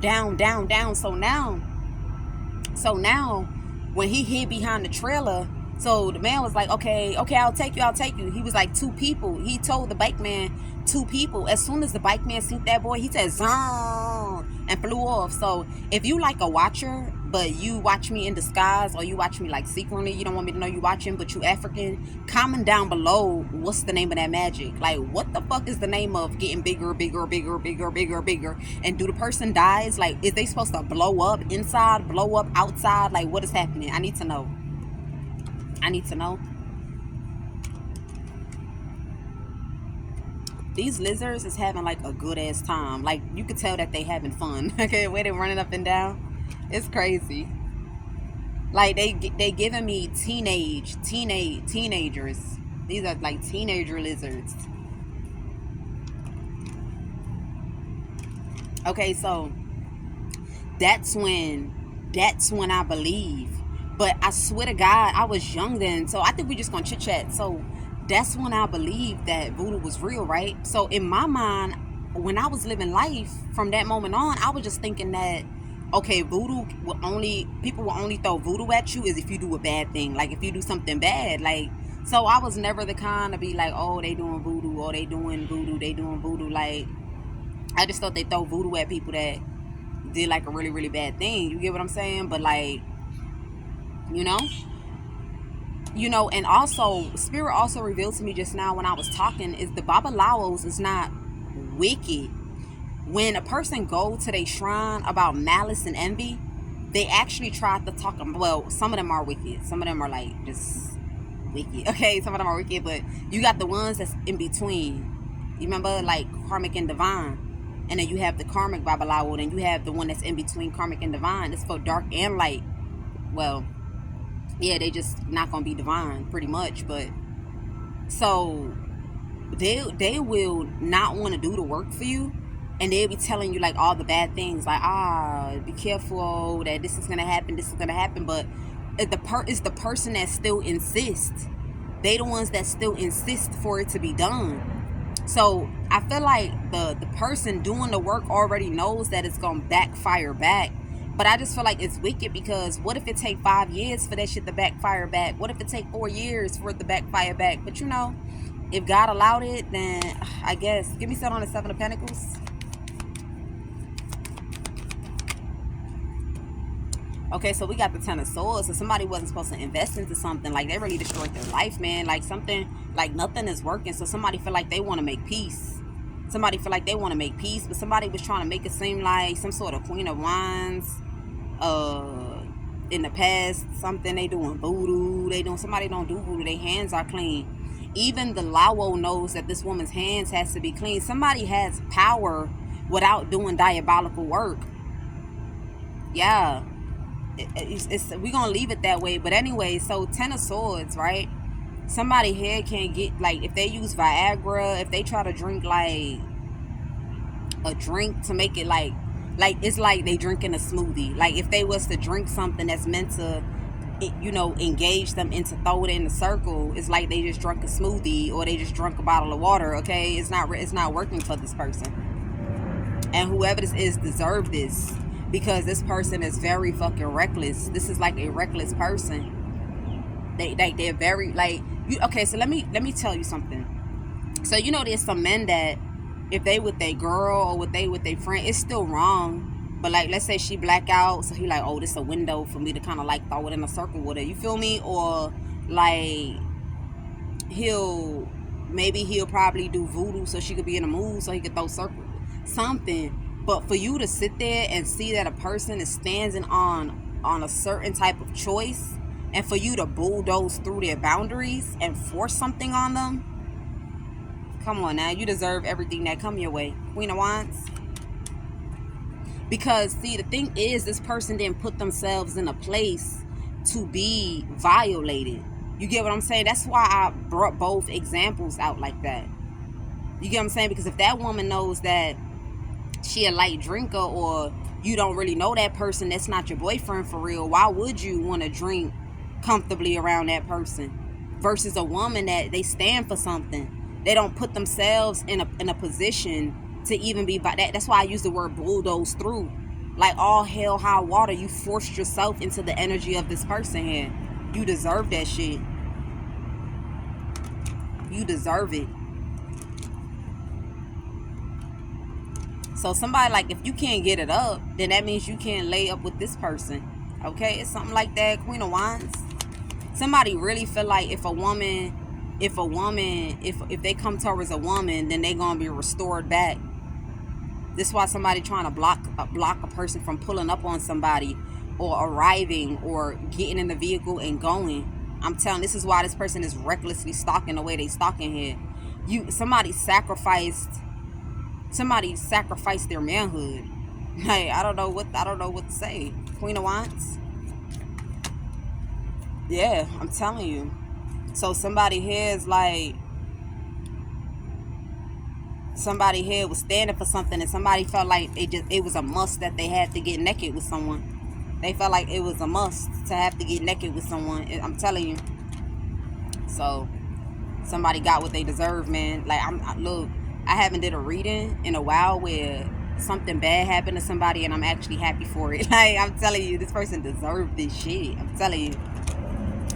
So now when he hid behind the trailer, so the man was like, okay, I'll take you. He was like, 2 people. He told the bike man 2 people. As soon as the bike man seen that boy, he said, "Zong," and flew off. So if you like a watcher, but you watch me in disguise, or you watch me like secretly, you don't want me to know you watching, but you African, comment down below what's the name of that magic. Like, what the fuck is the name of getting bigger, and do the person dies? Like, is they supposed to blow up inside, blow up outside? Like, what is happening? I need to know. These lizards is having like a good ass time. Like, you could tell that they having fun. Okay, where they running up and down, it's crazy. Like, they giving me teenagers. These are like teenager lizards. Okay, so that's when I believe. But I swear to God, I was young then, so I think we just gonna chit chat. So that's when I believed that voodoo was real, right? So in my mind, when I was living life, from that moment on, I was just thinking that, okay, people will only throw voodoo at you is if you do a bad thing. Like, if you do something bad, like So I was never the kind to be like, oh, they doing voodoo, oh, they doing voodoo, they doing voodoo. Like, I just thought they throw voodoo at people that did like a really, really bad thing. You get what I'm saying? But like, you know, and also Spirit also revealed to me just now when I was talking is the Babalawos is not wicked. When a person go to their shrine about malice and envy, they actually try to talk them. Well, some of them are wicked. Some of them are like just wicked. Okay, some of them are wicked, but you got the ones that's in between. You remember, like karmic and divine, and then you have the karmic Babalawo, and you have the one that's in between karmic and divine. It's for dark and light. Well, yeah, they just not gonna be divine, pretty much. But so they will not want to do the work for you, and they'll be telling you like all the bad things, like be careful that this is gonna happen, this is gonna happen. But it's the person that still insists. They the ones that still insist for it to be done. So I feel like the person doing the work already knows that it's gonna backfire back. But I just feel like it's wicked, because what if it take 5 years for that shit to backfire back? What if it take 4 years for it to backfire back? But if God allowed it, then I guess. Give me something on the Seven of Pentacles. Okay, so we got the Ten of Swords. So somebody wasn't supposed to invest into something. Like, they really destroyed their life, man. Like, something, like nothing is working. So somebody feel like they want to make peace. Somebody feel like they want to make peace, but somebody was trying to make it seem like some sort of Queen of Wands. In the past, something they doing voodoo. Somebody don't do voodoo. Their hands are clean. Even the Lawo knows that this woman's hands has to be clean. Somebody has power without doing diabolical work. Yeah. We're gonna leave it that way. But anyway, so Ten of Swords, right? Somebody here can get, like, if they use Viagra, if they try to drink like a drink to make it like it's like they drinking a smoothie. Like, if they was to drink something that's meant to engage them into throw it in a circle, it's like they just drunk a smoothie, or they just drunk a bottle of water. Okay, it's not working for this person. And whoever this is deserve this, because this person is very fucking reckless. This is like a reckless person. They're very like you. Okay, so let me tell you something. So there's some men that if they with their girl or with their friend, it's still wrong. But like, let's say she black out, so he like, oh, this is a window for me to kind of like throw it in a circle with her. You feel me? Or like he'll probably do voodoo so she could be in a mood, so he could throw circle something. But for you to sit there and see that a person is standing on a certain type of choice, and for you to bulldoze through their boundaries and force something on them, come on now, you deserve everything that come your way, Queen of Wands. Because see, the thing is, this person didn't put themselves in a place to be violated. You get what I'm saying? That's why I brought both examples out like that. You get what I'm saying? Because if that woman knows that she a light drinker, or you don't really know that person, that's not your boyfriend for real, why would you want to drink comfortably around that person? Versus a woman that they stand for something. They don't put themselves in a position to even be by that. That's why I use the word bulldoze through. Like, all hell high water, you forced yourself into the energy of this person here. You deserve that shit. You deserve it. So somebody, like, if you can't get it up, then that means you can't lay up with this person. Okay, it's something like that, Queen of Wands. Somebody really feel like if they come towards a woman, then they gonna be restored back. This is why somebody trying to block a person from pulling up on somebody, or arriving, or getting in the vehicle and going. I'm telling, this is why this person is recklessly stalking the way they stalking here. Somebody sacrificed their manhood. Like, I don't know what to say. Queen of Wands. Yeah, I'm telling you. So somebody here is like, somebody here was standing for something, and somebody felt like it was a must that they had to get naked with someone. They felt like it was a must to have to get naked with someone. I'm telling you. So somebody got what they deserve, man. Like, look, I haven't did a reading in a while where something bad happened to somebody and I'm actually happy for it. Like, I'm telling you, this person deserved this shit. I'm telling you,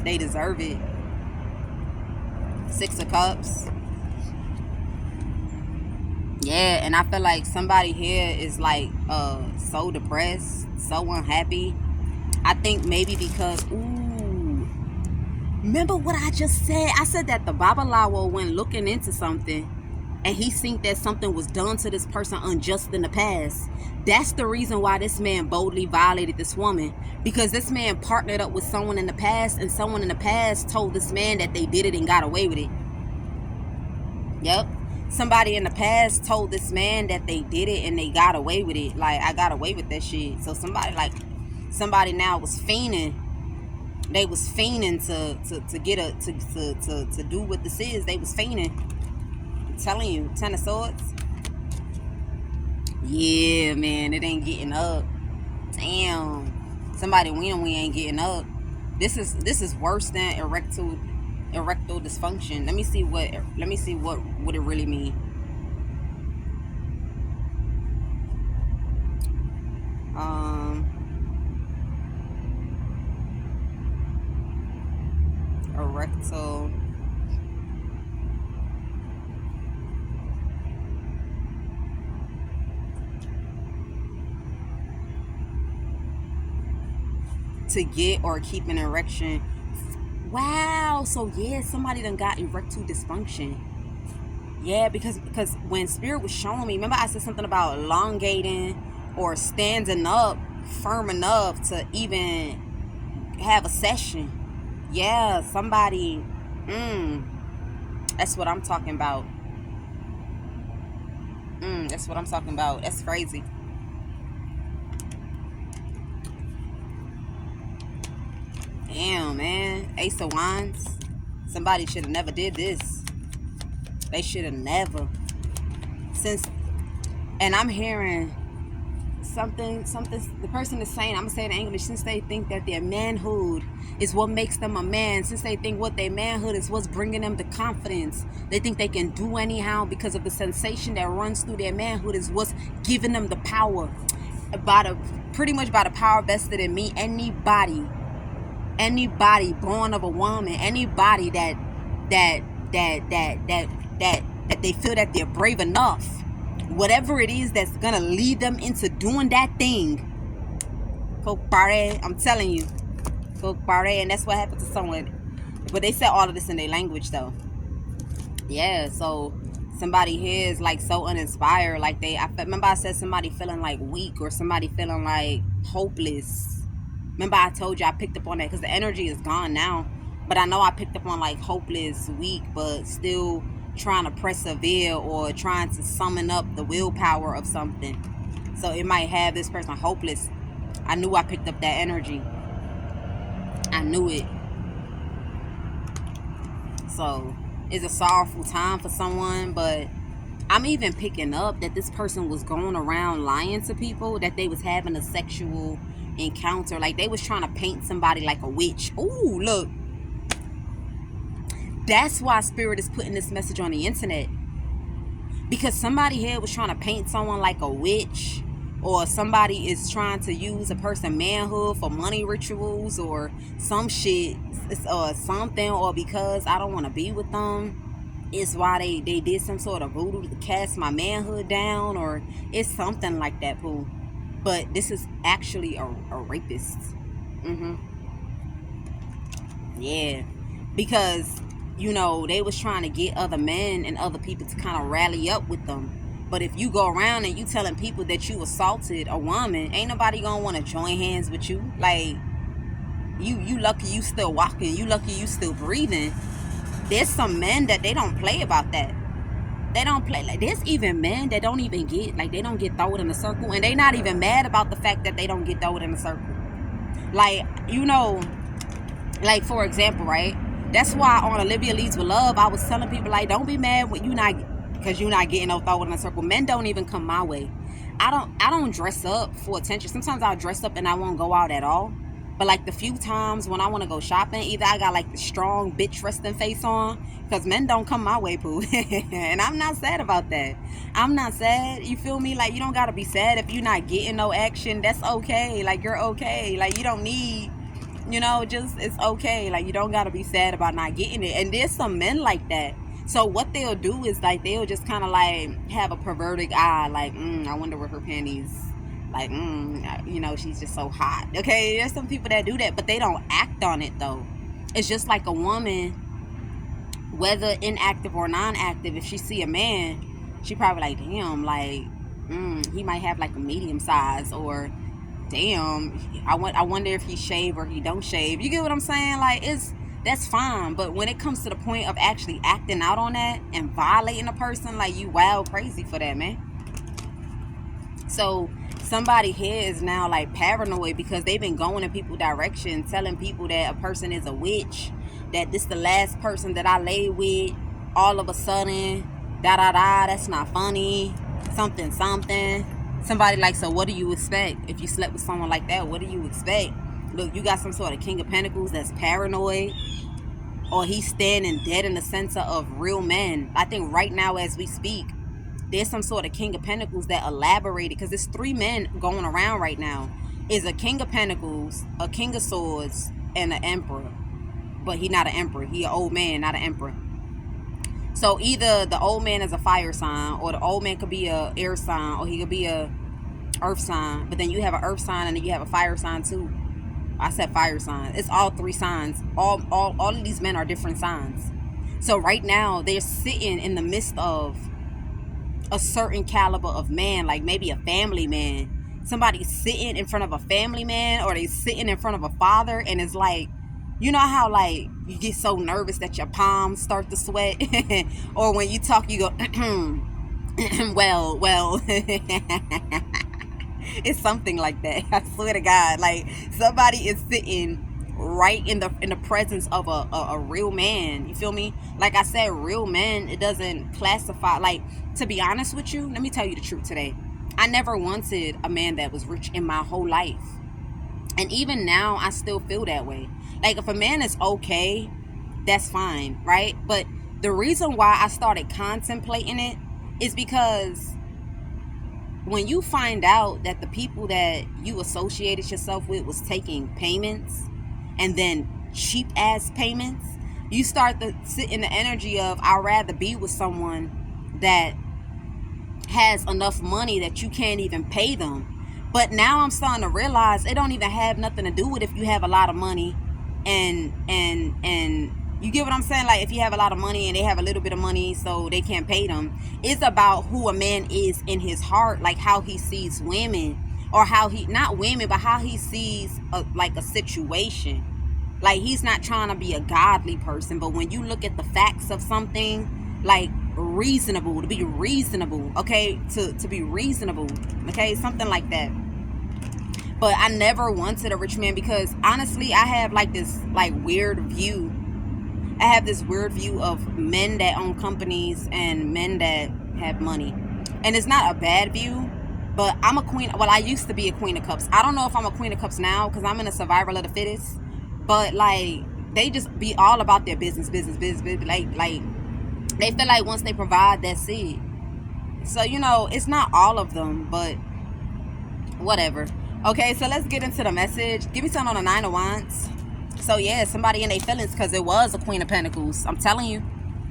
they deserve it. Six of Cups. Yeah, and I feel like somebody here is like so depressed, so unhappy. I think maybe because, ooh, remember what I just said? I said that the Babalawo went looking into something and he think that something was done to this person unjust in the past. That's the reason why this man boldly violated this woman, because this man partnered up with someone in the past, and someone in the past told this man that they did it and got away with it. Yep. Somebody in the past told this man that they did it and they got away with it. Like, I got away with that shit. So somebody now was fiending. They was fiending to get to do what this is. They was fiending. I'm telling you, Ten of Swords. Yeah, man, it ain't getting up. Damn. Somebody we ain't getting up. This is worse than erectile dysfunction. Let me see what it really mean. Erectile to get or keep an erection. Wow, so yeah, somebody done got erectile dysfunction. Yeah, because when Spirit was showing me, remember I said something about elongating or standing up firm enough to even have a session. Yeah, somebody, that's what I'm talking about. That's what I'm talking about. That's crazy. Damn, man. Ace of Wands. Somebody should have never did this. They should have never. And I'm hearing something the person is saying, I'm gonna say it in English, since they think that their manhood is what makes them a man, since they think what their manhood is what's bringing them the confidence, they think they can do anyhow because of the sensation that runs through their manhood is what's giving them the power. Pretty much by the power vested in me, anybody born of a woman, anybody that they feel that they're brave enough, whatever it is that's gonna lead them into doing that thing, I'm telling you, and that's what happened to someone. But they said all of this in their language though. Yeah, so somebody here is like so uninspired. Like I remember I said somebody feeling like weak, or somebody feeling like hopeless. Remember I told you I picked up on that because the energy is gone now. But I know I picked up on like hopeless, weak, but still trying to persevere or trying to summon up the willpower of something. So it might have this person hopeless. I knew I picked up that energy. I knew it. So it's a sorrowful time for someone, but I'm even picking up that this person was going around lying to people that they was having a sexual encounter. Like they was trying to paint somebody like a witch. Ooh, look. That's why Spirit is putting this message on the internet. Because somebody here was trying to paint someone like a witch, or somebody is trying to use a person's manhood for money rituals or some shit, or something, or because I don't want to be with them. It's why they did some sort of voodoo to cast my manhood down, or it's something like that, poo. But this is actually a rapist. Yeah. Because they was trying to get other men and other people to kind of rally up with them. But if you go around and you telling people that you assaulted a woman, ain't nobody gonna want to join hands with you. Like, you lucky you still walking. You lucky you still breathing. There's some men that they don't play about that. They don't play. Like, there's even men that don't even get, like, they don't get thrown in a circle. And they not even mad about the fact that they don't get thrown in a circle. Like, like, for example, right? That's why on Olivia Leads with Love, I was telling people, like, don't be mad when because you're not getting no thrown in a circle. Men don't even come my way. I don't dress up for attention. Sometimes I'll dress up and I won't go out at all. But like the few times when I want to go shopping, either I got like the strong bitch resting face on, because men don't come my way, poo. And I'm not sad about that. I'm not sad. You feel me? Like, you don't gotta be sad if you're not getting no action. That's okay. Like, you're okay. Like, you don't need You know, just, it's okay. Like, you don't gotta be sad about not getting it. And there's some men like that. So what they'll do is, like, they'll just kind of like have a perverted eye, like, I wonder where her panties, like, you know, she's just so hot. Okay, there's some people that do that, but they don't act on it though. It's just like a woman, whether inactive or non-active, if she see a man, she probably like, damn, like, he might have like a medium size, or damn, I wonder if he shave or he don't shave. You get what I'm saying? Like, that's fine. But when it comes to the point of actually acting out on that and violating a person, like, you wild crazy for that, man. So somebody here is now like paranoid because they've been going in people's direction, telling people that a person is a witch, that this the last person that I lay with. All of a sudden, that's not funny, something. Somebody like, so what do you expect? If you slept with someone like that, what do you expect? Look, you got some sort of King of Pentacles that's paranoid, or he's standing dead in the center of real men. I think right now as we speak, there's some sort of King of Pentacles that elaborated, because there's 3 men going around right now. Is a King of Pentacles, a King of Swords, and an Emperor. But he not an Emperor. He an old man, not an Emperor. So either the old man is a fire sign, or the old man could be a air sign, or he could be a earth sign. But then you have an earth sign and then you have a fire sign too. I said fire sign. It's all 3 signs. All of these men are different signs. So right now they're sitting in the midst of a certain caliber of man, like maybe a family man. Somebody's sitting in front of a family man, or they sitting in front of a father, and it's like, you know how like you get so nervous that your palms start to sweat, or when you talk you go well it's something like that. I swear to God, like somebody is sitting right in the presence of a real man. You feel me? Like I said, real men, it doesn't classify. Like, to be honest with you, let me tell you the truth today. I never wanted a man that was rich in my whole life. And even now, I still feel that way. Like, if a man is okay, that's fine, right? But the reason why I started contemplating it is because when you find out that the people that you associated yourself with was taking payments, and then cheap ass payments, you start to sit in the energy of, I'd rather be with someone that has enough money that you can't even pay them. But now I'm starting to realize it don't even have nothing to do with if you have a lot of money and you get what I'm saying? Like, if you have a lot of money and they have a little bit of money so they can't pay them, it's about who a man is in his heart, like how he sees women, or how he, not women, but how he sees like a situation. Like, he's not trying to be a godly person, but when you look at the facts of something, like reasonable, to be reasonable, okay, to be reasonable, okay, something like that. But I never wanted a rich man because honestly, I have like this like weird view. I have this weird view of men that own companies and men that have money. And it's not a bad view, but I'm a queen. Well, I used to be a queen of cups. I don't know if I'm a queen of cups now because I'm in a survival of the fittest. But like, they just be all about their business. Like they feel like once they provide, that's it. So, you know, it's not all of them, but whatever. Okay, so let's get into the message. Give me something on the 9 of Wands. So yeah, somebody in their feelings because it was a Queen of Pentacles. I'm telling you,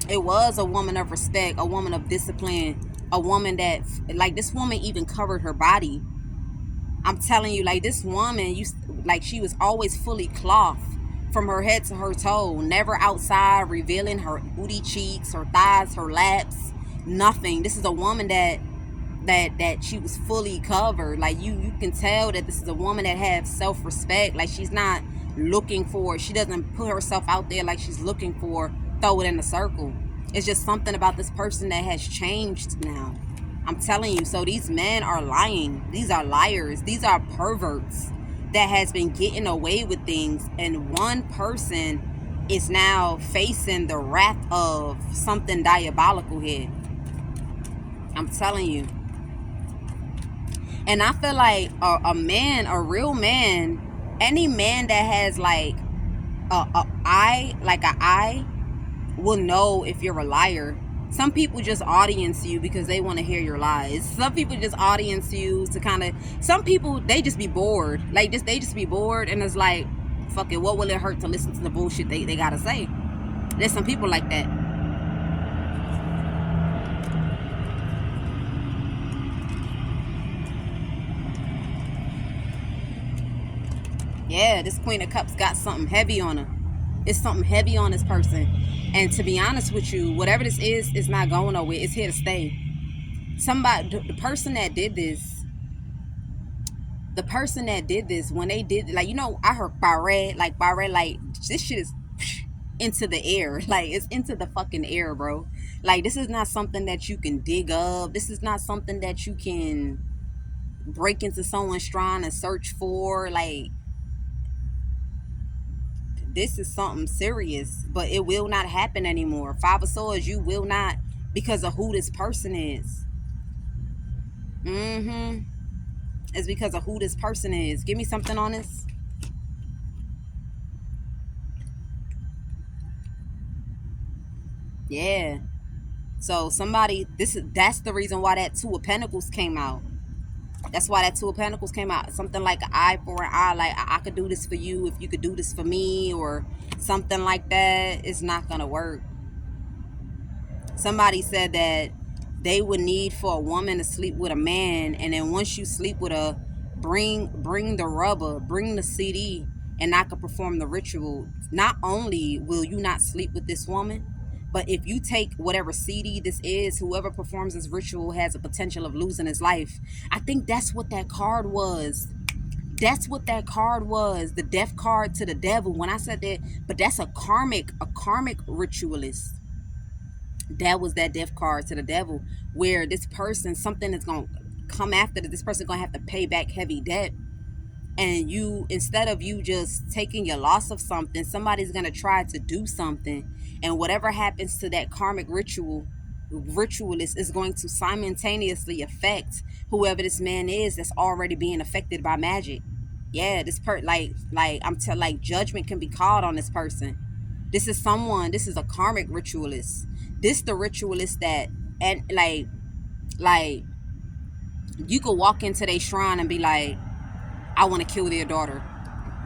it was a woman of respect, a woman of discipline, a woman that, like, this woman even covered her body. I'm telling you, like, this woman, she was always fully clothed from her head to her toe, never outside revealing her booty cheeks, her thighs, her laps, nothing. This is a woman that she was fully covered. Like, you can tell that this is a woman that has self-respect. Like, she's not looking for, she doesn't put herself out there like she's looking for, throw it in a circle. It's just something about this person that has changed now. I'm telling you. So these men are lying. These are liars. These are perverts that has been getting away with things, and one person is now facing the wrath of something diabolical here. I'm telling you. And I feel like a man, a real man, any man that has like a eye will know if you're a liar. Some people just audience you because they want to hear your lies. Some people just audience you to kind of, some people, they just be bored. Like, they just be bored, and it's like, fuck it, what will it hurt to listen to the bullshit they gotta say? There's some people like that. Yeah, this Queen of Cups got something heavy on her. It's something heavy on this person. And to be honest with you, whatever this is not going nowhere. It's here to stay. Somebody, the person that did this, when they did, like, you know, I heard barre, like, this shit is into the air. Like, it's into the fucking air, bro. Like, this is not something that you can dig up. This is not something that you can break into someone's shrine and search for. Like, this is something serious, but it will not happen anymore. Five of Swords, you will not, because of who this person is. It's because of who this person is. Give me something on this. Yeah. So somebody, that's the reason why that Two of Pentacles came out. That's why that Two of Pentacles came out. Something like an eye for an eye. Like, I could do this for you if you could do this for me, or something like that. It's not going to work. Somebody said that they would need for a woman to sleep with a man. And then once you sleep with her, bring the rubber, bring the CD, and I could perform the ritual. Not only will you not sleep with this woman, but if you take whatever CD this is, whoever performs this ritual has a potential of losing his life. I think that's what that card was. That's what that card was. The death card to the devil. When I said that, but that's a karmic ritualist. That was that death card to the devil, where this person, something is going to come after this person going to have to pay back heavy debt. And you, instead of you just taking your loss of something, somebody's going to try to do something. And whatever happens to that karmic ritualist is going to simultaneously affect whoever this man is that's already being affected by magic. Yeah, this like judgment can be called on this person. This is a karmic ritualist. This the ritualist that, and like you could walk into their shrine and be like, I want to kill their daughter.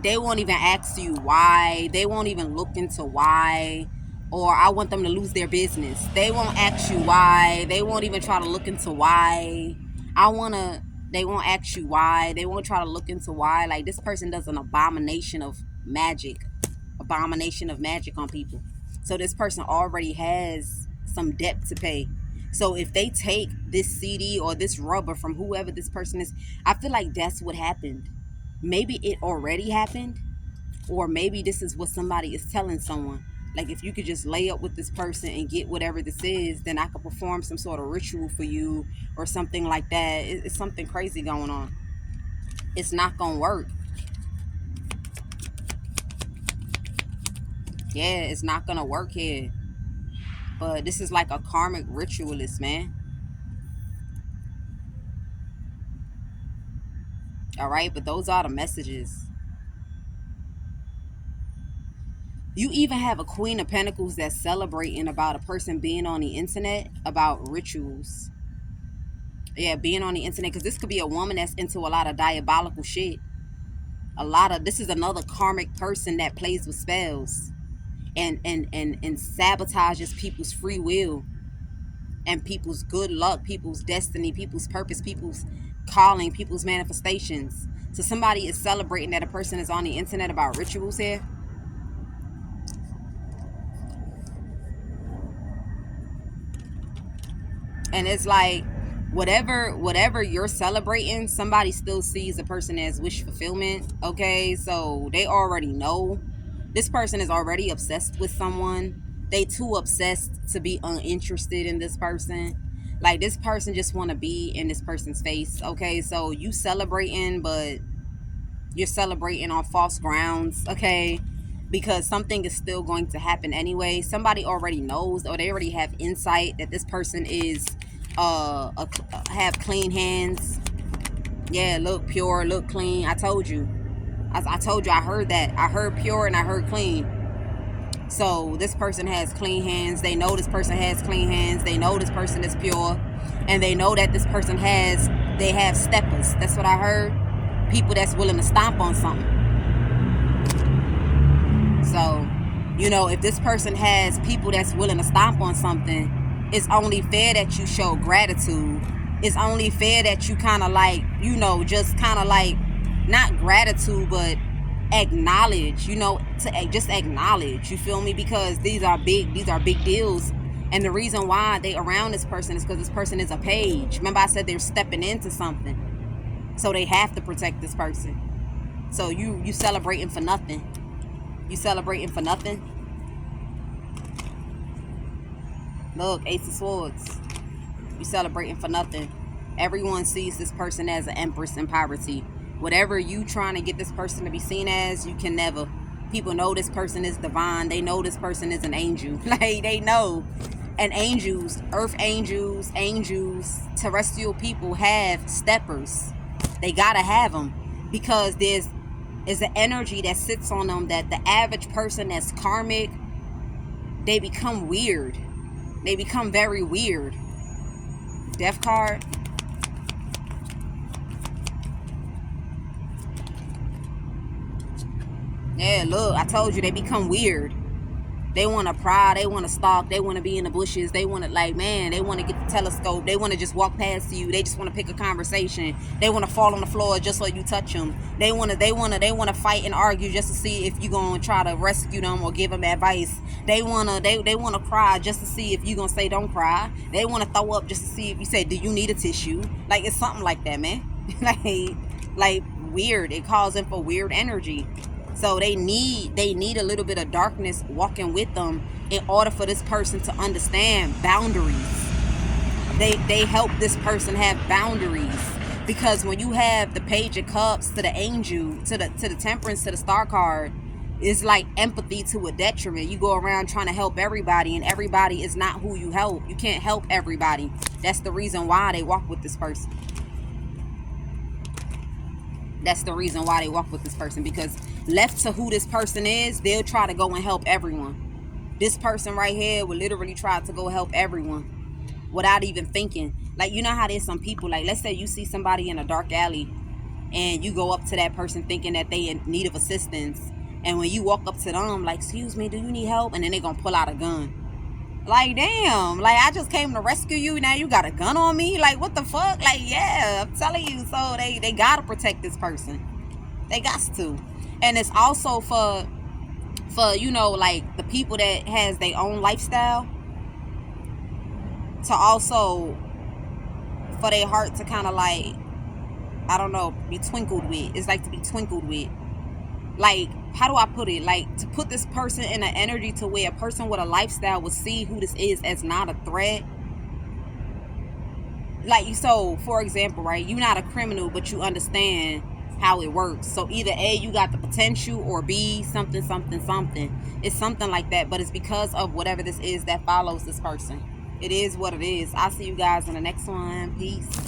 They won't even ask you why. They won't even look into why. Or I want them to lose their business. They won't ask you why. They won't even try to look into why. They won't ask you why. They won't try to look into why. Like, this person does an abomination of magic on people. So this person already has some debt to pay. So if they take this CD or this rubber from whoever this person is, I feel like that's what happened. Maybe it already happened, or maybe this is what somebody is telling someone. Like, if you could just lay up with this person and get whatever this is, then I could perform some sort of ritual for you or something like that. It's something crazy going on. It's not going to work. Yeah, it's not going to work here. But this is like a karmic ritualist, man. All right, but those are the messages. You even have a Queen of Pentacles that's celebrating about a person being on the internet about rituals. Yeah, being on the internet, because this could be a woman that's into a lot of diabolical shit. This is another karmic person that plays with spells and sabotages people's free will and people's good luck, people's destiny, people's purpose, people's calling, people's manifestations. So somebody is celebrating that a person is on the internet about rituals here. And it's like, whatever you're celebrating, somebody still sees a person as wish fulfillment. Okay, so they already know. This person is already obsessed with someone. They too obsessed to be uninterested in this person. Like, this person just want to be in this person's face. Okay, so you celebrating, but you're celebrating on false grounds. Okay, because something is still going to happen anyway. Somebody already knows, or they already have insight that this person is have clean hands. Yeah, look pure, look clean. I told you. I heard that. I heard pure and I heard clean. So this person has clean hands. They know this person has clean hands. They know this person is pure, and they know that this person they have steppers. That's what I heard. People that's willing to stomp on something. So, you know, if this person has people that's willing to stomp on something, it's only fair that you show gratitude. It's only fair that you kind of like, you know, just kind of like, not gratitude, but acknowledge, you know, to just acknowledge, you feel me? Because these are big deals. And the reason why they around this person is because this person is a page. Remember I said they're stepping into something. So they have to protect this person. So you celebrating for nothing. You celebrating for nothing. Look, Ace of Swords. You celebrating for nothing. Everyone sees this person as an empress in poverty. Whatever you trying to get this person to be seen as, you can never. People know this person is divine. They know this person is an angel. Like, they know. And angels, earth angels, terrestrial people have steppers. They gotta have them. Because there's an energy that sits on them that the average person that's karmic, they become weird. They become very weird. Death card. Yeah, look, I told you, they become weird. They want to pry, they want to stalk, they want to be in the bushes, they want to, like, man, they want to get the telescope, they want to just walk past you, they just want to pick a conversation, they want to fall on the floor just so you touch them, they want to fight and argue just to see if you gonna try to rescue them or give them advice, they want to cry just to see if you gonna say don't cry, they want to throw up just to see if you say, do you need a tissue? Like, it's something like that, man. like weird. It calls in for weird energy. So they need a little bit of darkness walking with them in order for this person to understand boundaries. They help this person have boundaries, because when you have the Page of Cups to the Angel, to the Temperance, to the Star card, it's like empathy to a detriment. You go around trying to help everybody, and everybody is not who you help. You can't help everybody. That's the reason why they walk with this person. That's the reason why they walk with this person, because left to who this person is, they'll try to go and help everyone. This person right here will literally try to go help everyone without even thinking. Like, you know how there's some people, like, let's say you see somebody in a dark alley and you go up to that person thinking that they in need of assistance, and when you walk up to them like, excuse me, do you need help? And then they're gonna pull out a gun. Like, damn, like, I just came to rescue you, now you got a gun on me? Like, what the fuck? Like, yeah, I'm telling you. So they gotta protect this person. They got to. And it's also for you know, like, the people that has their own lifestyle, to also, for their heart to kind of, like, I don't know, be twinkled with. It's like to be twinkled with. Like, how do I put it? Like, to put this person in an energy to where a person with a lifestyle will see who this is as not a threat. Like, so, for example, right, you're not a criminal, but you understand how it works. So either A, you got the potential, or B, something. It's something like that, but it's because of whatever this is that follows this person. It is what it is. I'll see you guys in the next one. Peace.